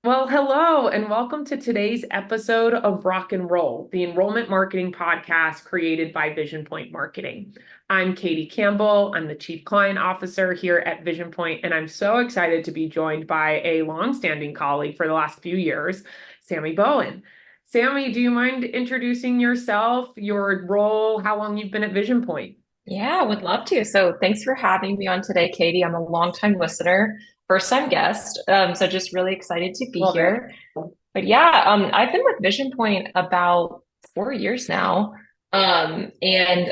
Well, hello, and welcome to today's episode of Rock Enroll, the enrollment marketing podcast created by Vision Point Marketing. I'm Katy Campbell. I'm the Chief Client Officer here at Vision Point, and I'm so excited to be joined by a longstanding colleague for the last few years, Sammy Bowen. Sammy, do you mind introducing yourself, your role, how long you've been at Vision Point? Yeah, would love to. So thanks for having me on today, Katy. I'm a longtime listener, first time guest. So just really excited to be Love it. here. But yeah, I've been with Vision Point about 4 years now. And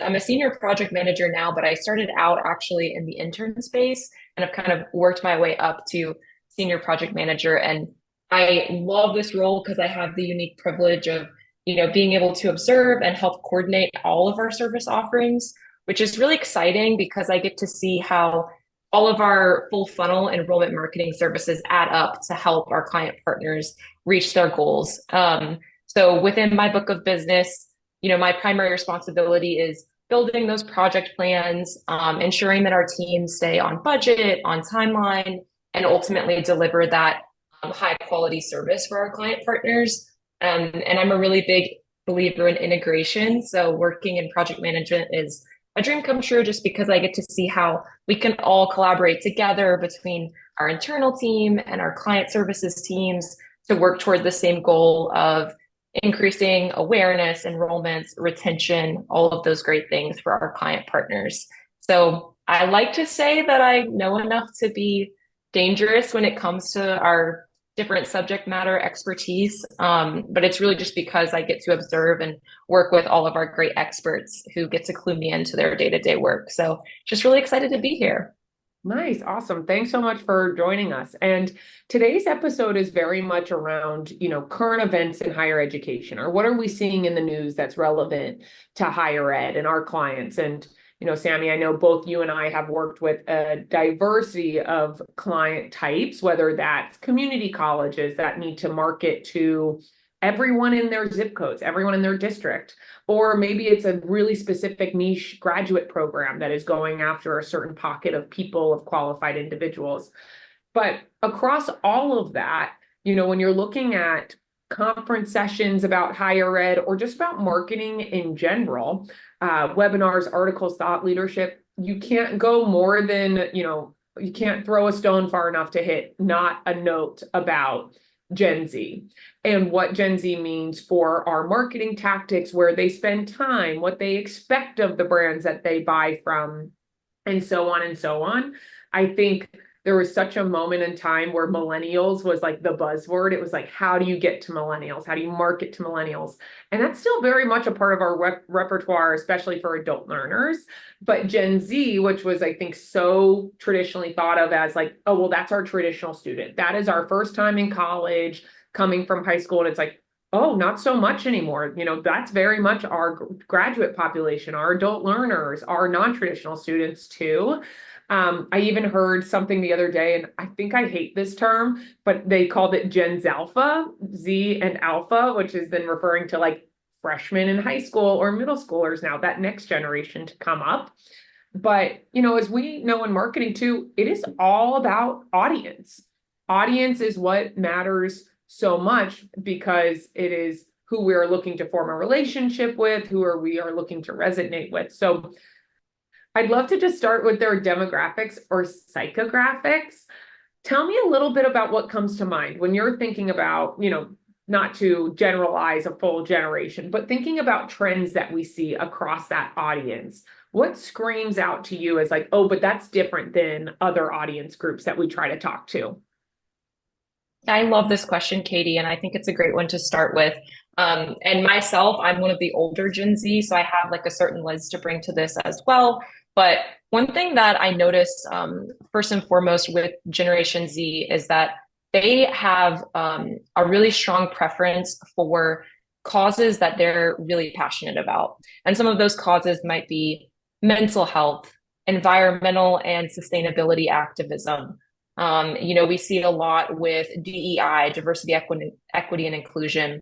I'm a senior project manager now, but I started out actually in the intern space and I've kind of worked my way up to senior project manager. And I love this role because I have the unique privilege of, being able to observe and help coordinate all of our service offerings, which is really exciting because I get to see how all of our full funnel enrollment marketing services add up to help our client partners reach their goals. So within my book of business, my primary responsibility is building those project plans, ensuring that our teams stay on budget, on timeline, and ultimately deliver that high quality service for our client partners. And I'm a really big believer in integration. So working in project management is a dream come true just because I get to see how we can all collaborate together between our internal team and our client services teams to work toward the same goal of increasing awareness, enrollments, retention, all of those great things for our client partners. So I like to say that I know enough to be dangerous when it comes to our different subject matter expertise. But it's really just because I get to observe and work with all of our great experts who get to clue me into their day-to-day work. So just really excited to be here. Nice, awesome. Thanks so much for joining us. And today's episode is very much around, current events in higher education, or what are we seeing in the news that's relevant to higher ed and our clients. And, Sammy, I know both you and I have worked with a diversity of client types, whether that's community colleges that need to market to everyone in their zip codes, everyone in their district, or maybe it's a really specific niche graduate program that is going after a certain pocket of people, of qualified individuals. But across all of that, when you're looking at conference sessions about higher ed or just about marketing in general, webinars, articles, thought leadership, you can't go more than, you can't throw a stone far enough to hit not a note about Gen Z and what Gen Z means for our marketing tactics, where they spend time, what they expect of the brands that they buy from, and so on and so on. I think there was such a moment in time where millennials was like the buzzword. It was like, how do you get to millennials? How do you market to millennials? And that's still very much a part of our repertoire, especially for adult learners. But Gen Z, which was, I think, so traditionally thought of as like, oh, well, that's our traditional student. That is our first time in college coming from high school. And it's like, oh, not so much anymore. That's very much our graduate population, our adult learners, our non-traditional students too. I even heard something the other day, and I think I hate this term, but they called it Gen Alpha, Z and Alpha, which has been referring to like freshmen in high school or middle schoolers now, that next generation to come up. But, as we know in marketing too, it is all about audience. Audience is what matters so much because it is who we are looking to form a relationship with, we are looking to resonate with. So I'd love to just start with their demographics or psychographics. Tell me a little bit about what comes to mind when you're thinking about, not to generalize a full generation, but thinking about trends that we see across that audience. What screams out to you as like, oh, but that's different than other audience groups that we try to talk to? I love this question, Katy, and I think it's a great one to start with. And myself, I'm one of the older Gen Z, so I have like a certain lens to bring to this as well. But one thing that I noticed, first and foremost with Generation Z is that they have a really strong preference for causes that they're really passionate about. And some of those causes might be mental health, environmental and sustainability activism. We see it a lot with DEI, diversity, equity, and inclusion.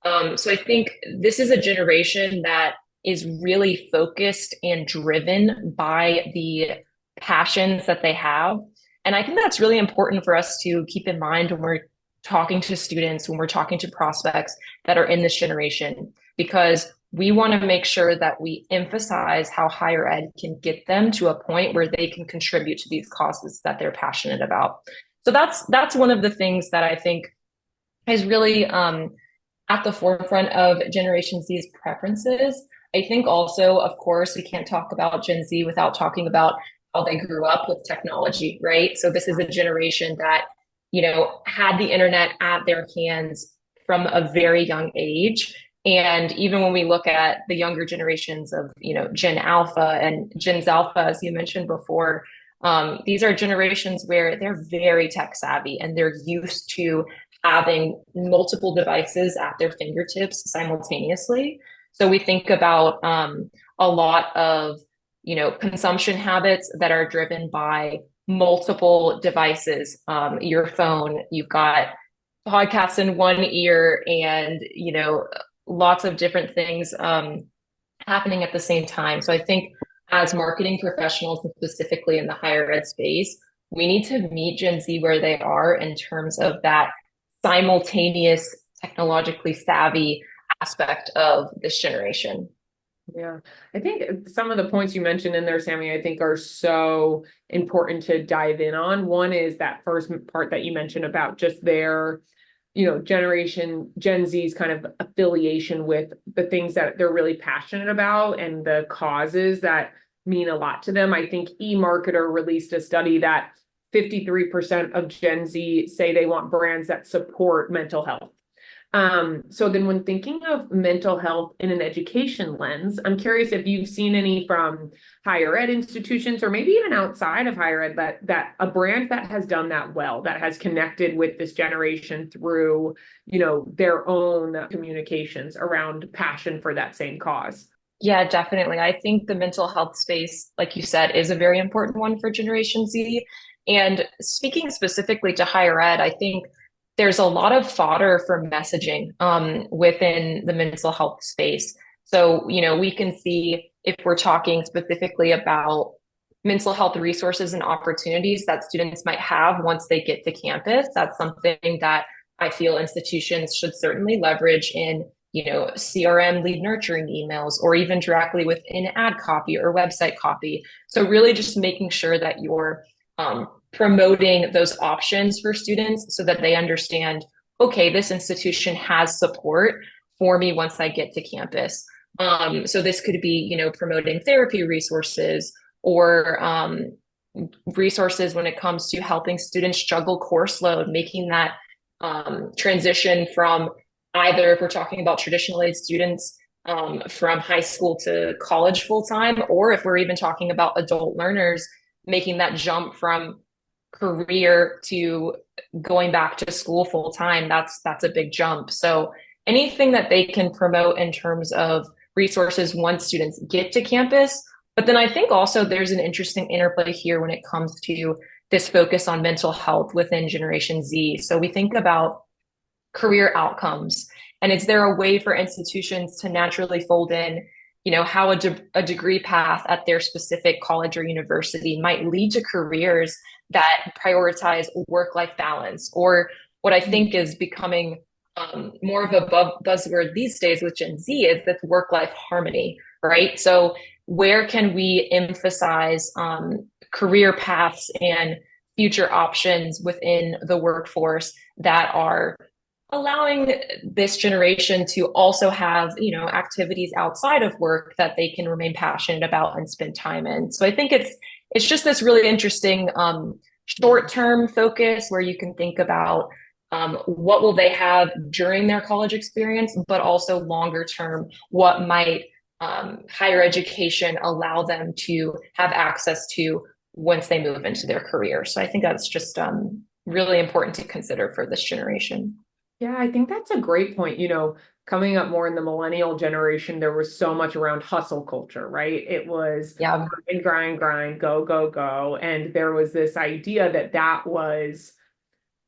So I think this is a generation that is really focused and driven by the passions that they have. And I think that's really important for us to keep in mind when we're talking to students, when we're talking to prospects that are in this generation, because we want to make sure that we emphasize how higher ed can get them to a point where they can contribute to these causes that they're passionate about. So that's one of the things that I think is really at the forefront of Generation Z's preferences. I think also, of course, we can't talk about Gen Z without talking about how they grew up with technology, right? So this is a generation that, had the internet at their hands from a very young age. And even when we look at the younger generations of, Gen Alpha and Gen Alpha, as you mentioned before, these are generations where they're very tech savvy and they're used to having multiple devices at their fingertips simultaneously. So we think about a lot of, consumption habits that are driven by multiple devices. Your phone, you've got podcasts in one ear and, lots of different things happening at the same time. So I think as marketing professionals, and specifically in the higher ed space, we need to meet Gen Z where they are in terms of that simultaneous, technologically savvy aspect of this generation. Yeah, I think some of the points you mentioned in there, Sammy, I think are so important to dive in on. One is that first part that you mentioned about just their, generation Gen Z's kind of affiliation with the things that they're really passionate about and the causes that mean a lot to them. I think eMarketer released a study that 53% of Gen Z say they want brands that support mental health. So then when thinking of mental health in an education lens, I'm curious if you've seen any from higher ed institutions or maybe even outside of higher ed that a brand that has done that well, that has connected with this generation through, their own communications around passion for that same cause. Yeah, definitely. I think the mental health space, like you said, is a very important one for Generation Z. And speaking specifically to higher ed, I think there's a lot of fodder for messaging within the mental health space. So, we can see if we're talking specifically about mental health resources and opportunities that students might have once they get to campus, that's something that I feel institutions should certainly leverage in, CRM lead nurturing emails, or even directly within ad copy or website copy. So really just making sure that you're promoting those options for students so that they understand, okay, this institution has support for me once I get to campus. So this could be, promoting therapy resources or resources when it comes to helping students juggle course load, making that transition from either, if we're talking about traditional aid students, from high school to college full time, or if we're even talking about adult learners, making that jump from career to going back to school full time, that's a big jump. So anything that they can promote in terms of resources once students get to campus. But then I think also there's an interesting interplay here when it comes to this focus on mental health within Generation Z. So we think about career outcomes, and is there a way for institutions to naturally fold in, how a degree path at their specific college or university might lead to careers that prioritize work-life balance, or what I think is becoming more of a buzzword these days with Gen Z is this work-life harmony, right? So where can we emphasize career paths and future options within the workforce that are allowing this generation to also have, activities outside of work that they can remain passionate about and spend time in. So I think it's just this really interesting short-term focus where you can think about what will they have during their college experience, but also longer term, what might higher education allow them to have access to once they move into their career. So I think that's just really important to consider for this generation. Yeah, I think that's a great point. Coming up more in the millennial generation, there was so much around hustle culture, right? It was Yeah. grind, go, go, go. And there was this idea that was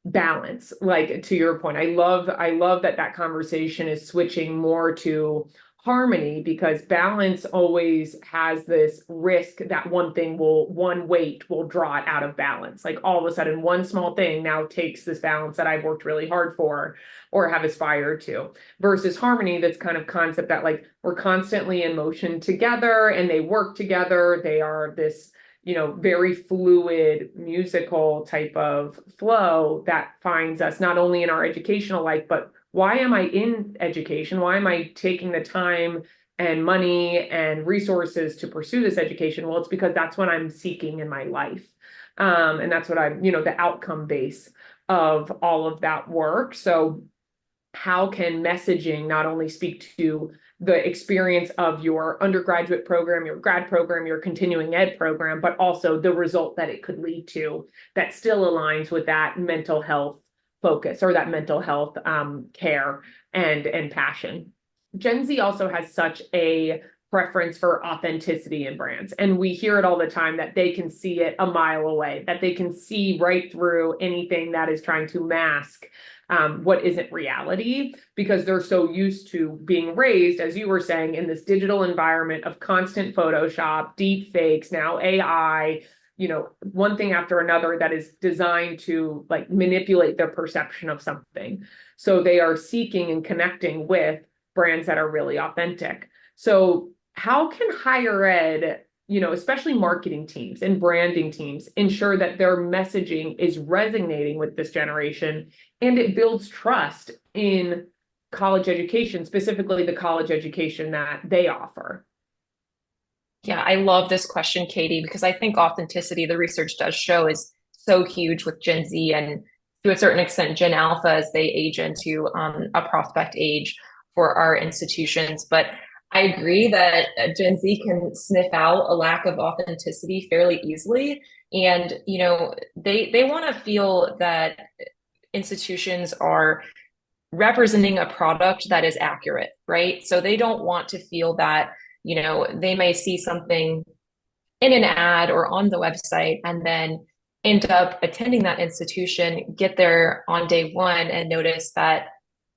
balance. Like to your point, I love that conversation is switching more to harmony, because balance always has this risk that one weight will draw it out of balance. Like all of a sudden, one small thing now takes this balance that I've worked really hard for or have aspired to, versus harmony, that's kind of concept that like we're constantly in motion together and they work together. They are this, very fluid musical type of flow that finds us not only in our educational life, but why am I in education? Why am I taking the time and money and resources to pursue this education? Well, it's because that's what I'm seeking in my life. And that's what the outcome base of all of that work. So how can messaging not only speak to the experience of your undergraduate program, your grad program, your continuing ed program, but also the result that it could lead to that still aligns with that mental health focus or that mental health care and passion. Gen Z also has such a preference for authenticity in brands. And we hear it all the time that they can see it a mile away, that they can see right through anything that is trying to mask what isn't reality, because they're so used to being raised, as you were saying, in this digital environment of constant Photoshop, deep fakes, now AI, one thing after another that is designed to like manipulate their perception of something. So they are seeking and connecting with brands that are really authentic. So how can higher ed, especially marketing teams and branding teams, ensure that their messaging is resonating with this generation and it builds trust in college education, specifically the college education that they offer? Yeah, I love this question, Katy, because I think authenticity, the research does show, is so huge with Gen Z and to a certain extent Gen Alpha as they age into a prospect age for our institutions. But I agree that Gen Z can sniff out a lack of authenticity fairly easily. And, they want to feel that institutions are representing a product that is accurate, right? So they don't want to feel that, they may see something in an ad or on the website and then end up attending that institution, get there on day one and notice that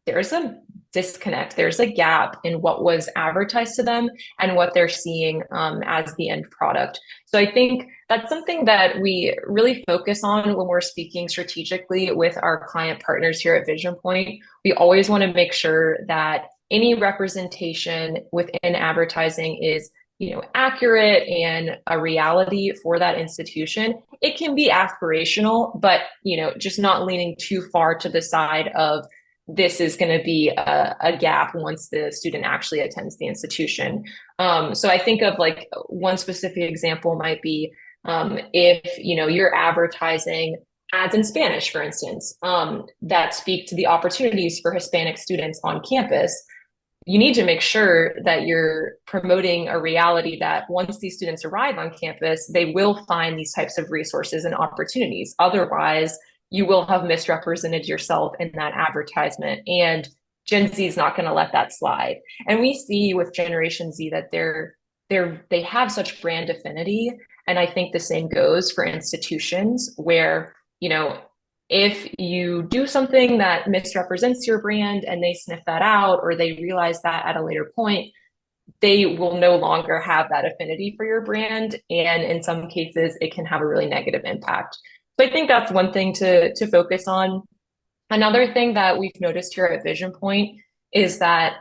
there's a disconnect, there's a gap in what was advertised to them and what they're seeing as the end product. So I think that's something that we really focus on when we're speaking strategically with our client partners here at Vision Point. We always want to make sure that any representation within advertising is accurate and a reality for that institution. It can be aspirational, but just not leaning too far to the side of this is going to be a gap once the student actually attends the institution. So I think of like one specific example might be if you're advertising ads in Spanish, for instance, that speak to the opportunities for Hispanic students on campus. You need to make sure that you're promoting a reality that once these students arrive on campus, they will find these types of resources and opportunities. Otherwise, you will have misrepresented yourself in that advertisement. And Gen Z is not going to let that slide. And we see with Generation Z that they have such brand affinity. And I think the same goes for institutions where, if you do something that misrepresents your brand and they sniff that out or they realize that at a later point, they will no longer have that affinity for your brand. And in some cases, it can have a really negative impact. So I think that's one thing to focus on. Another thing that we've noticed here at Vision Point is that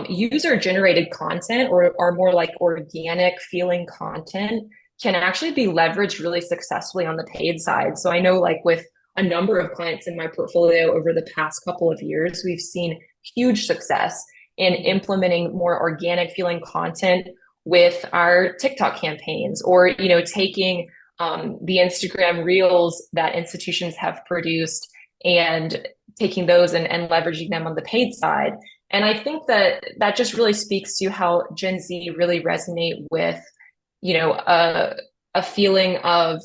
user-generated content or more like organic feeling content can actually be leveraged really successfully on the paid side. So I know like with a number of clients in my portfolio over the past couple of years, we've seen huge success in implementing more organic feeling content with our TikTok campaigns or, taking the Instagram reels that institutions have produced and taking those and leveraging them on the paid side. And I think that just really speaks to how Gen Z really resonate with, a feeling of,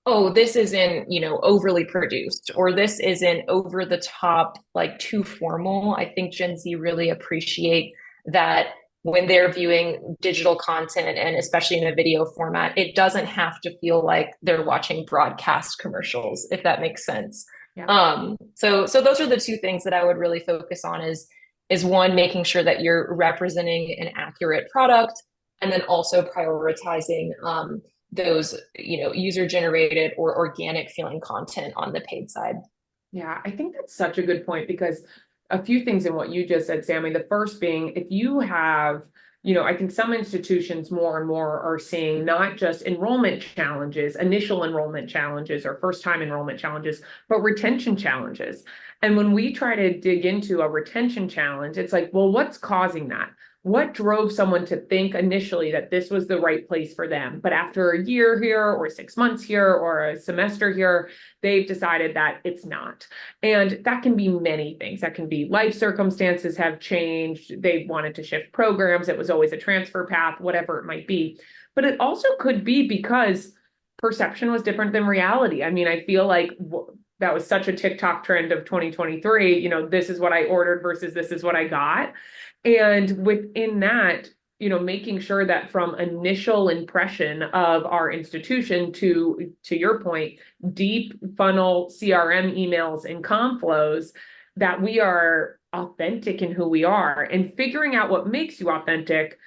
oh, this isn't, overly produced, or this isn't over the top, like too formal. I think Gen Z really appreciate that when they're viewing digital content and especially in a video format, it doesn't have to feel like they're watching broadcast commercials, if that makes sense. Yeah. So those are the two things that I would really focus on is is one, making sure that you're representing an accurate product, and then also prioritizing those, user generated or organic feeling content on the paid side. Yeah, I think that's such a good point because a few things in what you just said, Sammy. The first being, if you have, I think some institutions more and more are seeing not just enrollment challenges, initial enrollment challenges or first time enrollment challenges, but retention challenges. And when we try to dig into a retention challenge, it's like, well, what's causing that? What drove someone to think initially that this was the right place for them? But after a year here or 6 months here or a semester here, they've decided that it's not. And that can be many things. That can be life circumstances have changed. They wanted to shift programs. It was always a transfer path, whatever it might be. But it also could be because perception was different than reality. I mean, I feel like that was such a TikTok trend of 2023. This is what I ordered versus this is what I got. And within that, making sure that from initial impression of our institution to your point, deep funnel CRM emails and comm flows, that we are authentic in who we are and figuring out what makes you authentic,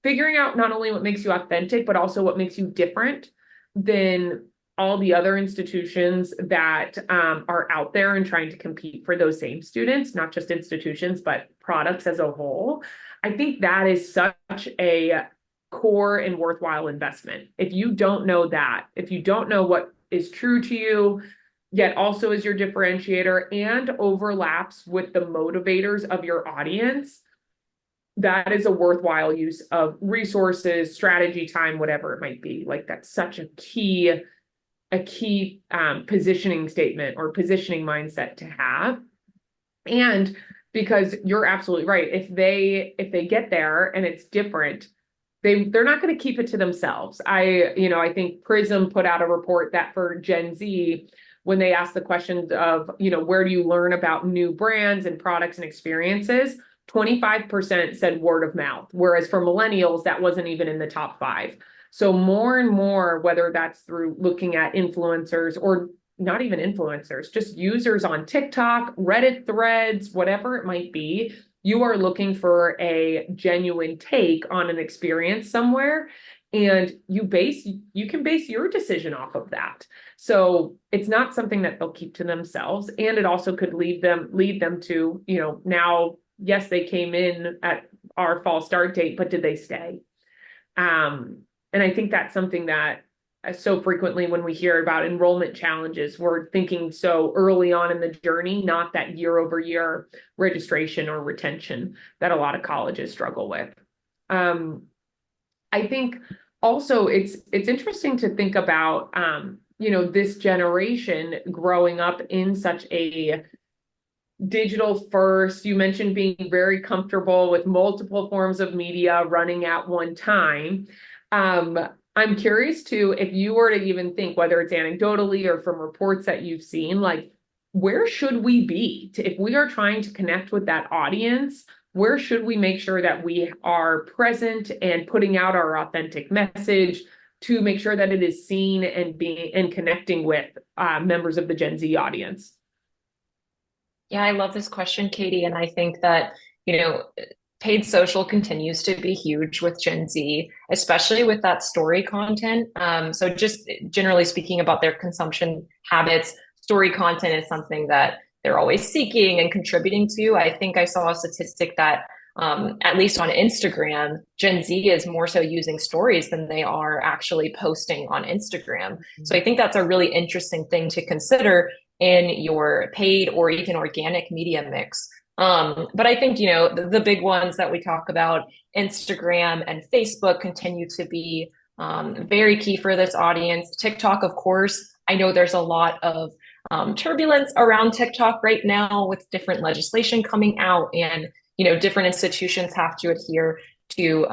figuring out not only what makes you authentic, but also what makes you different than all the other institutions that are out there and trying to compete for those same students, not just institutions, but products as a whole. I think that is such a core and worthwhile investment. If you don't know that, if you don't know what is true to you, yet also is your differentiator and overlaps with the motivators of your audience, that is a worthwhile use of resources, strategy, time, whatever it might be. Like that's such a key positioning statement or positioning mindset to have. And because you're absolutely right, if they get there and it's different, they're not going to keep it to themselves. I think Prism put out a report that for Gen Z, when they asked the questions of, where do you learn about new brands and products and experiences, 25% said word of mouth, whereas for millennials, that wasn't even in the top 5. So more and more, whether that's through looking at influencers or not even influencers, just users on TikTok, Reddit threads, whatever it might be, you are looking for a genuine take on an experience somewhere. And you can base your decision off of that. So it's not something that they'll keep to themselves. And it also could lead them to, now, yes, they came in at our fall start date, but did they stay? And I think that's something that so frequently when we hear about enrollment challenges, we're thinking so early on in the journey, not that year over year registration or retention that a lot of colleges struggle with. I think also it's interesting to think about, this generation growing up in such a digital first. You mentioned being very comfortable with multiple forms of media running at one time. I'm curious too, if you were to even think, whether it's anecdotally or from reports that you've seen, like where should we be if we are trying to connect with that audience? Where should we make sure that we are present and putting out our authentic message to make sure that it is seen and connecting with members of the Gen Z audience? Yeah, I love this question, Katy. And I think that, paid social continues to be huge with Gen Z, especially with that story content. So just generally speaking about their consumption habits, story content is something that they're always seeking and contributing to. I think I saw a statistic that at least on Instagram, Gen Z is more so using stories than they are actually posting on Instagram. Mm-hmm. So I think that's a really interesting thing to consider in your paid or even organic media mix. But I think, the big ones that we talk about, Instagram and Facebook, continue to be very key for this audience. TikTok, of course, I know there's a lot of turbulence around TikTok right now with different legislation coming out, and, different institutions have to adhere to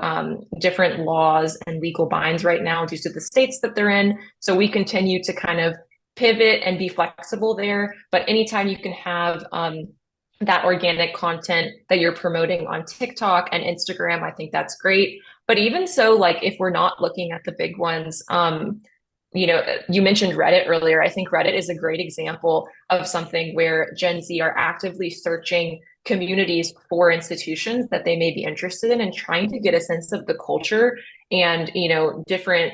different laws and legal binds right now due to the states that they're in. So we continue to kind of pivot and be flexible there. But anytime you can have that organic content that you're promoting on TikTok and Instagram, I think that's great. But even so, like if we're not looking at the big ones, you mentioned Reddit earlier. I think Reddit is a great example of something where Gen Z are actively searching communities for institutions that they may be interested in and trying to get a sense of the culture and, different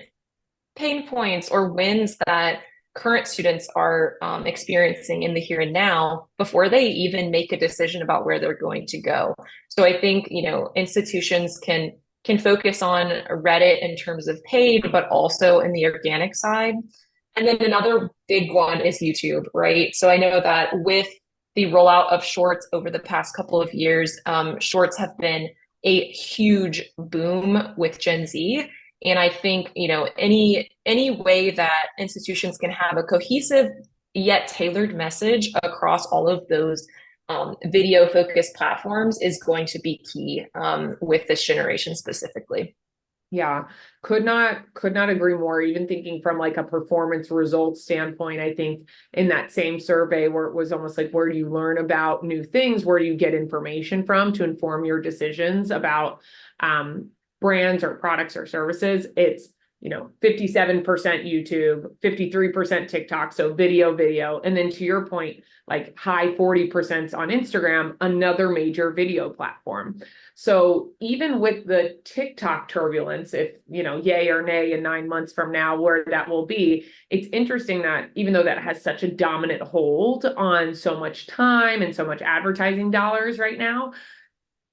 pain points or wins that current students are experiencing in the here and now before they even make a decision about where they're going to go. So I think, institutions can focus on Reddit in terms of paid, but also in the organic side. And then another big one is YouTube, right? So I know that with the rollout of shorts over the past couple of years, shorts have been a huge boom with Gen Z. And I think, any way that institutions can have a cohesive yet tailored message across all of those video focused platforms is going to be key with this generation specifically. Yeah, could not agree more. Even thinking from like a performance results standpoint, I think in that same survey where it was almost like, where do you learn about new things? Where do you get information from to inform your decisions about brands or products or services? It's 57% YouTube, 53% TikTok, so video, and then to your point, like high 40% on Instagram, another major video platform. So even with the TikTok turbulence, if yay or nay in 9 months from now, where that will be, it's interesting that even though that has such a dominant hold on so much time and so much advertising dollars right now,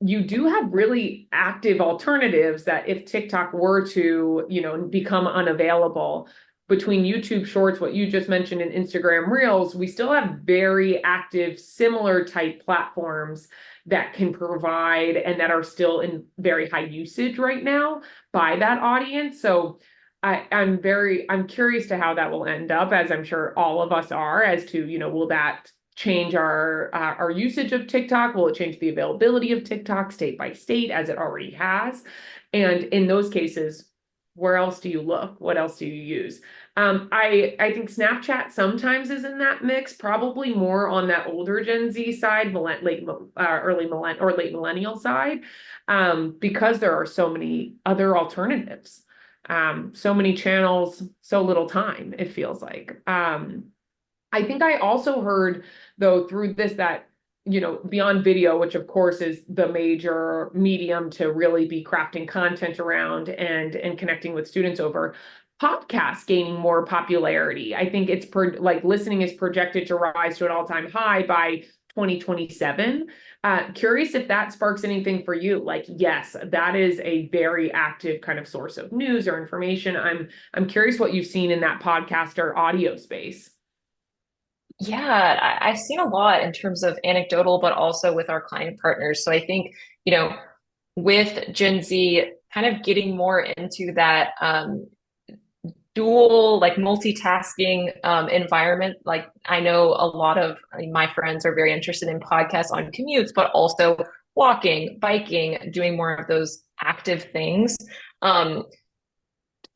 you do have really active alternatives that if TikTok were to, become unavailable, between YouTube Shorts, what you just mentioned, and Instagram Reels, we still have very active, similar type platforms that can provide and that are still in very high usage right now by that audience. So I'm curious to how that will end up, as I'm sure all of us are, as to, will that change our usage of TikTok? Will it change the availability of TikTok state by state, as it already has? And in those cases, where else do you look? What else do you use? I think Snapchat sometimes is in that mix, probably more on that older Gen Z side, late millennial side, because there are so many other alternatives, so many channels, so little time, it feels like. I think I also heard, though, through this that, beyond video, which of course is the major medium to really be crafting content around and connecting with students over, podcasts gaining more popularity. I think it's like listening is projected to rise to an all-time high by 2027. Curious if that sparks anything for you. Like, yes, that is a very active kind of source of news or information. I'm curious what you've seen in that podcast or audio space. Yeah, I've seen a lot in terms of anecdotal, but also with our client partners. So I think, with Gen Z kind of getting more into that dual, like multitasking environment. Like I know a lot of my friends are very interested in podcasts on commutes, but also walking, biking, doing more of those active things. Um,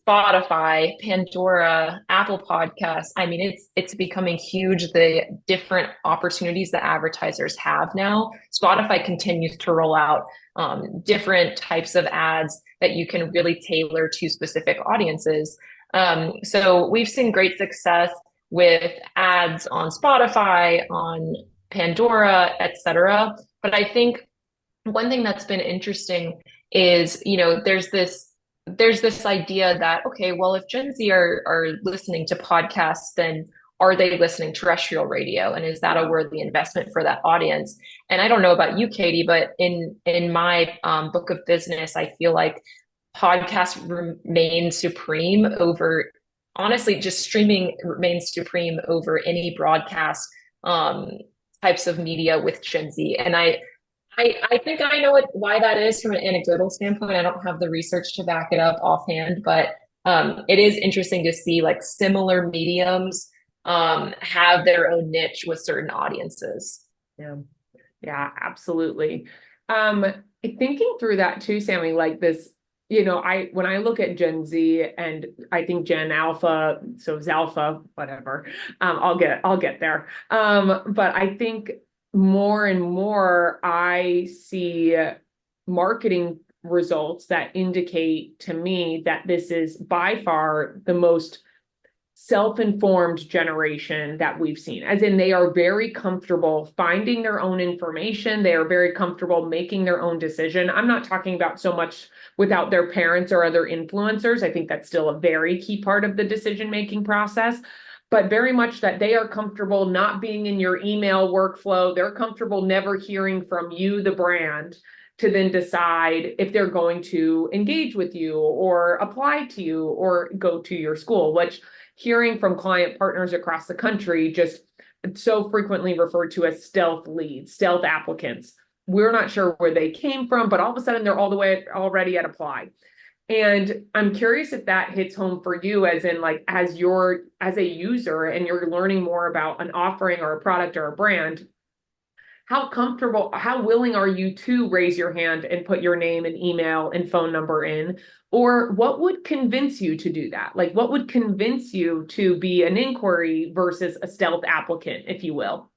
Spotify, Pandora, Apple Podcasts. I mean, it's becoming huge, the different opportunities that advertisers have now. Spotify continues to roll out different types of ads that you can really tailor to specific audiences. So we've seen great success with ads on Spotify, on Pandora, etc. But I think one thing that's been interesting is, there's this idea that, okay, well, if Gen Z are listening to podcasts, then are they listening terrestrial radio? And is that a worthy investment for that audience? And I don't know about you, Katy, but in my book of business, I feel like podcasts remain supreme over, honestly, just streaming remains supreme over any broadcast types of media with Gen Z. And I think I know why that is from an anecdotal standpoint. I don't have the research to back it up offhand, but it is interesting to see like similar mediums have their own niche with certain audiences. Yeah, yeah, absolutely. Thinking through that too, Sammy, like this, when I look at Gen Z and I think Gen Alpha, so Zalpha, whatever, I'll get there. But I think more and more I see marketing results that indicate to me that this is by far the most self-informed generation that we've seen, as in they are very comfortable finding their own information. They are very comfortable making their own decision. I'm not talking about so much without their parents or other influencers. I think that's still a very key part of the decision-making process, but very much that they are comfortable not being in your email workflow. They're comfortable never hearing from you, the brand, to then decide if they're going to engage with you or apply to you or go to your school, which hearing from client partners across the country just so frequently referred to as stealth leads, stealth applicants. We're not sure where they came from, but all of a sudden they're all the way already at apply. And I'm curious if that hits home for you, as in like as a user and you're learning more about an offering or a product or a brand, how comfortable, how willing are you to raise your hand and put your name and email and phone number in? Or what would convince you to do that? Like, what would convince you to be an inquiry versus a stealth applicant, if you will?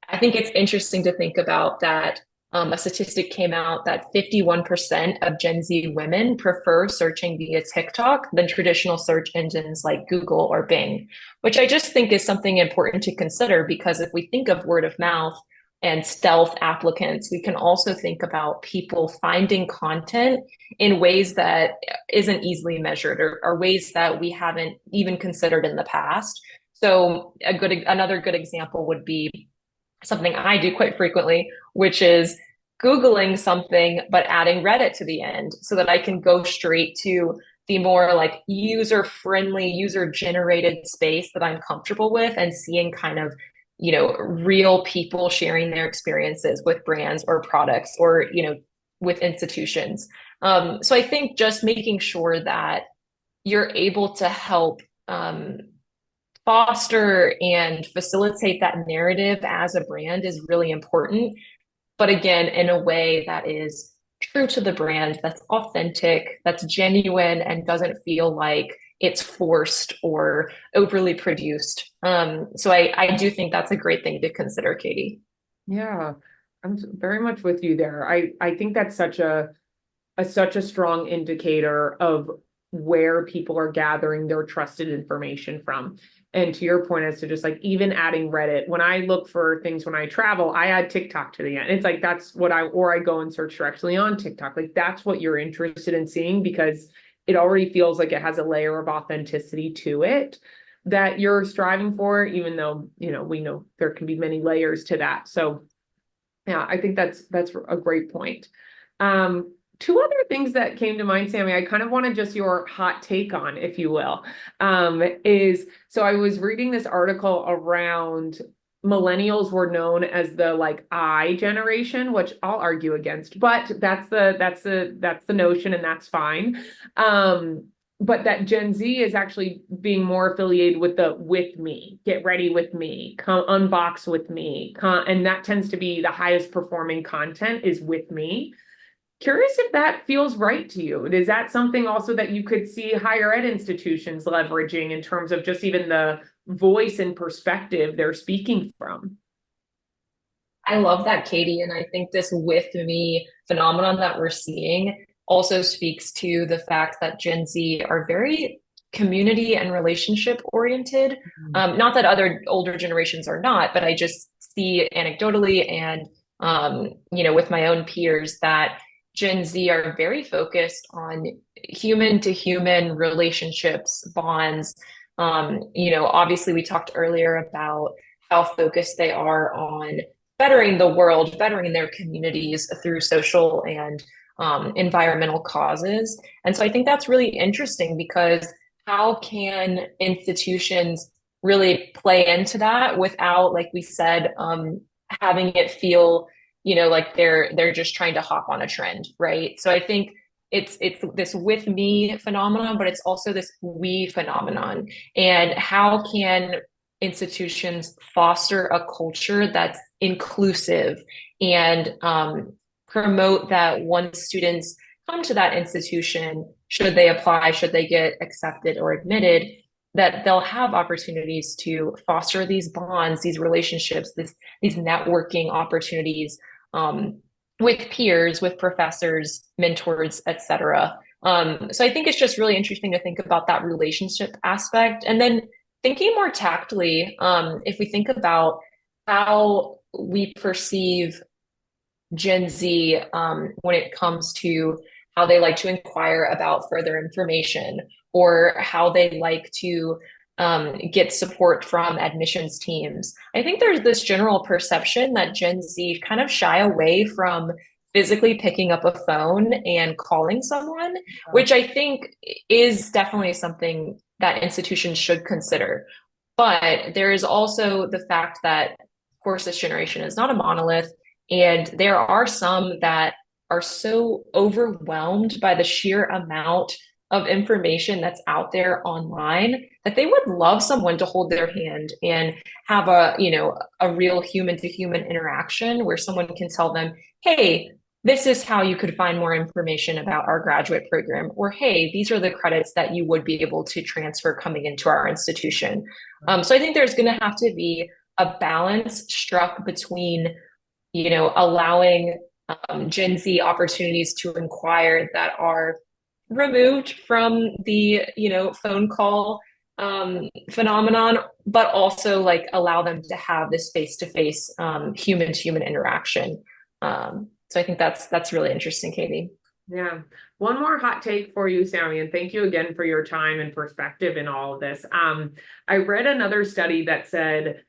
I think it's interesting to think about that. A statistic came out that 51% of Gen Z women prefer searching via TikTok than traditional search engines like Google or Bing, which I just think is something important to consider, because if we think of word of mouth and stealth applicants, we can also think about people finding content in ways that isn't easily measured, or ways that we haven't even considered in the past. So another good example would be something I do quite frequently, which is Googling something, but adding Reddit to the end so that I can go straight to the more like user-friendly, user-generated space that I'm comfortable with, and seeing kind of, real people sharing their experiences with brands or products, or, with institutions. So I think just making sure that you're able to help foster and facilitate that narrative as a brand is really important. But again, in a way that is true to the brand, that's authentic, that's genuine, and doesn't feel like it's forced or overly produced. So I do think that's a great thing to consider, Katy. Yeah, I'm very much with you there. I think that's such a strong indicator of where people are gathering their trusted information from. And to your point, as to just like even adding Reddit, when I look for things when I travel, I add TikTok to the end. It's like that's what or I go and search directly on TikTok. Like that's what you're interested in seeing, because it already feels like it has a layer of authenticity to it that you're striving for, even though, we know there can be many layers to that. So yeah, I think that's a great point. Two other things that came to mind, Sammy, I kind of wanted just your hot take on, if you will, is, so I was reading this article around millennials were known as the like I generation, which I'll argue against, but that's the notion, and that's fine. But that Gen Z is actually being more affiliated with the with me, get ready with me, come unbox with me, and that tends to be the highest performing content is with me. Curious if that feels right to you. Is that something also that you could see higher ed institutions leveraging in terms of just even the voice and perspective they're speaking from? I love that, Katy. And I think this with me phenomenon that we're seeing also speaks to the fact that Gen Z are very community and relationship oriented. Not that other older generations are not, but I just see anecdotally and, with my own peers that Gen Z are very focused on human to human relationships, bonds. Obviously we talked earlier about how focused they are on bettering the world, bettering their communities through social and environmental causes. And so I think that's really interesting, because how can institutions really play into that without, like we said, having it feel, like they're just trying to hop on a trend, right? So I think it's this with me phenomenon, but it's also this we phenomenon. And how can institutions foster a culture that's inclusive and promote that once students come to that institution, should they apply, should they get accepted or admitted, that they'll have opportunities to foster these bonds, these relationships, these networking opportunities with peers, with professors, mentors, etc. So I think it's just really interesting to think about that relationship aspect. And then thinking more tactily, if we think about how we perceive Gen Z when it comes to how they like to inquire about further information or how they like to get support from admissions teams. I think there's this general perception that Gen Z kind of shy away from physically picking up a phone and calling someone, which I think is definitely something that institutions should consider. But there is also the fact that, of course, this generation is not a monolith. And there are some that are so overwhelmed by the sheer amount of information that's out there online that they would love someone to hold their hand and have a real human to human interaction where someone can tell them, hey, this is how you could find more information about our graduate program, or hey, these are the credits that you would be able to transfer coming into our institution. So I think there's going to have to be a balance struck between allowing Gen Z opportunities to inquire that are removed from the, phone call phenomenon, but also like allow them to have this face-to-face human to human interaction. So I think that's really interesting, Katie. Yeah. One more hot take for you, Sammy, and thank you again for your time and perspective in all of this. I read another study that said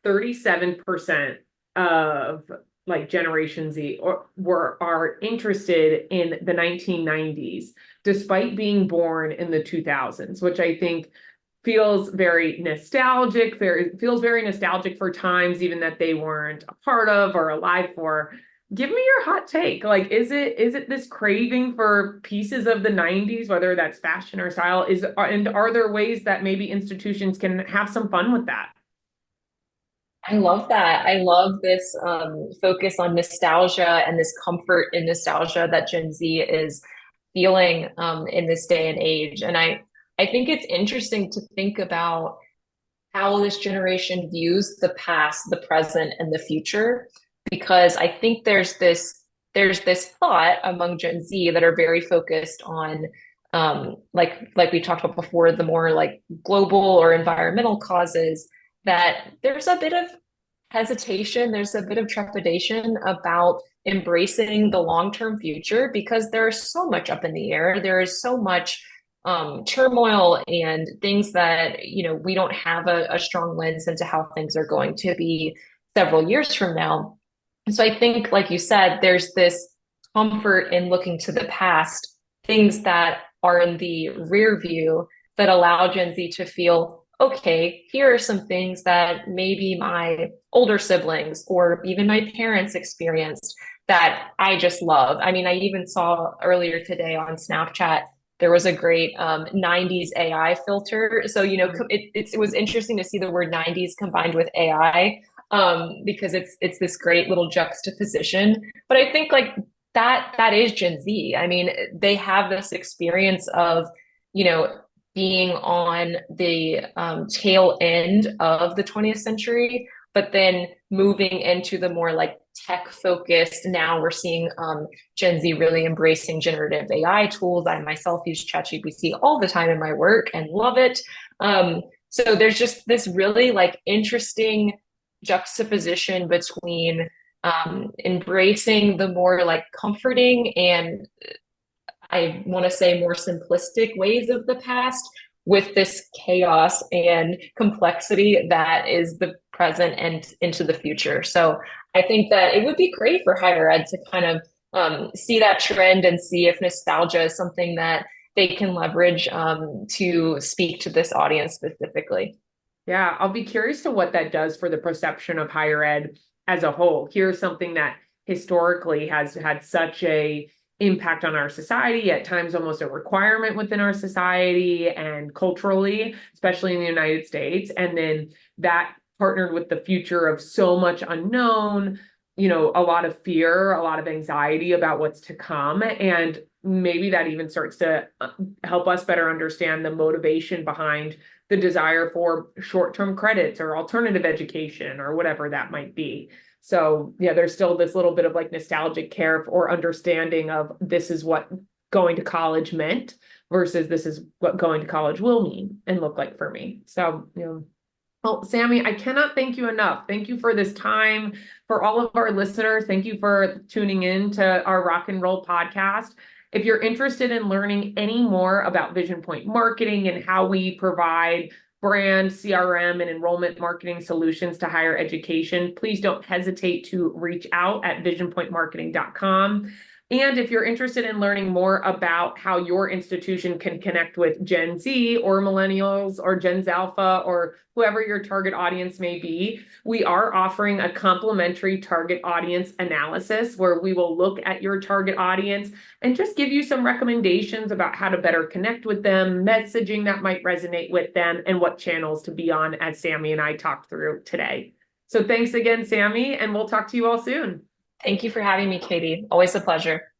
37% of like Generation Z are interested in the 1990s, despite being born in the 2000s, which I think feels very nostalgic. Feels very nostalgic for times even that they weren't a part of or alive for. Give me your hot take. Like, is it this craving for pieces of the 90s, whether that's fashion or style, and are there ways that maybe institutions can have some fun with that? I love that. I love this focus on nostalgia and this comfort in nostalgia that Gen Z is feeling in this day and age. And I think it's interesting to think about how this generation views the past, the present, and the future, because I think there's this thought among Gen Z that are very focused on like we talked about before, the more like global or environmental causes, that there's a bit of hesitation, there's a bit of trepidation about embracing the long-term future because there's so much up in the air. There is so much turmoil and things that, we don't have a strong lens into how things are going to be several years from now. And so I think, like you said, there's this comfort in looking to the past, things that are in the rear view that allow Gen Z to feel, okay, here are some things that maybe my older siblings or even my parents experienced that I just love. I mean, I even saw earlier today on Snapchat, there was a great 90s AI filter. So, it was interesting to see the word 90s combined with AI because it's this great little juxtaposition. But I think like that is Gen Z. I mean, they have this experience of, being on the tail end of the 20th century, but then moving into the more like tech focused. Now we're seeing Gen Z really embracing generative AI tools. I myself use ChatGPT all the time in my work and love it. So there's just this really like interesting juxtaposition between embracing the more like comforting and I want to say more simplistic ways of the past with this chaos and complexity that is the present and into the future. So I think that it would be great for higher ed to kind of see that trend and see if nostalgia is something that they can leverage to speak to this audience specifically. Yeah, I'll be curious to what that does for the perception of higher ed as a whole. Here's something that historically has had such a impact on our society, at times almost a requirement within our society and culturally, especially in the United States. And then that partnered with the future of so much unknown, a lot of fear, a lot of anxiety about what's to come. And maybe that even starts to help us better understand the motivation behind the desire for short-term credits or alternative education or whatever that might be. So yeah, there's still this little bit of like nostalgic care or understanding of this is what going to college meant versus this is what going to college will mean and look like for me. So, well, Sammy, I cannot thank you enough. Thank you for this time. For all of our listeners, thank you for tuning in to our Rock and Roll podcast. If you're interested in learning any more about Vision Point marketing and how we provide brand, CRM, and enrollment marketing solutions to higher education, please don't hesitate to reach out at visionpointmarketing.com. And if you're interested in learning more about how your institution can connect with Gen Z or millennials or Gen Z Alpha or whoever your target audience may be, we are offering a complimentary target audience analysis where we will look at your target audience and just give you some recommendations about how to better connect with them, messaging that might resonate with them, and what channels to be on, as Sammy and I talked through today. So thanks again, Sammy, and we'll talk to you all soon. Thank you for having me, Katie. Always a pleasure.